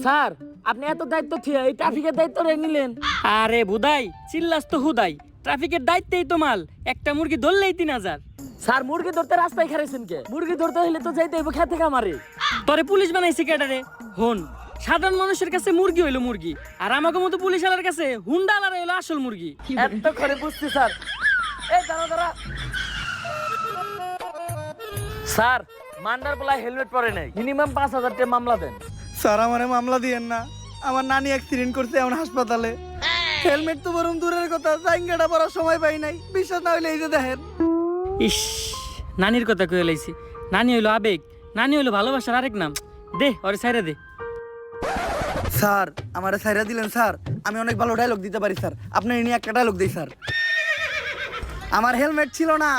Sir আপনি এত দায়িত্ব থিয়া এই ট্রাফিকের দায়িত্ব নিলেন? আরে বুদাই চিল্লাস তো হুদাই, ট্রাফিকের দায়িত্বেই তো মাল, একটা মুরগি ধরলেই 3000। স্যার মুরগি ধরতে রাস্তায় খারাইছেন কে? মুরগি ধরতে হইলে তো যাইতে হইব খেতে খামারে। তোরে পুলিশ বানাইছে কেডারে? হন, সাধারণ মানুষের কাছে মুরগি হইলো মুরগি, আর আমাকে মতো পুলিশ আলার কাছে হুন্ডা আলার হইলো আসল মুরগি। এত করে বুঝছি স্যার। এই দাঁড়া দাঁড়া। স্যার মান্ডার বলা হেলমেট পরে নাই, মিনিমাম 5000 টাকা মামলা দেন। স্যার আমারে মামলা দিয়েন না, আমার নানি অ্যাক্সিডেন্ট করছে এখন হাসপাতালে। হেলমেট তো বরং দূরের কথা, জাইঙ্গাটা পরার সময় পাই নাই। বিশ্বাস না হইলে এই যে দেখেন। ইস, নানির কথা কয়ে লাইছি। নানি হইলো আবেগ, নানি হইলো ভালোবাসার আরেক নাম। দে ওরে ছাইরা দে। স্যার আমারে ছাইরা দিলেন স্যার, আমি অনেক ভালো ডায়লগ দিতে পারি স্যার, আপনি নিয়ে একটা ডায়লগ দিই স্যার। আমার হেলমেট ছিল না,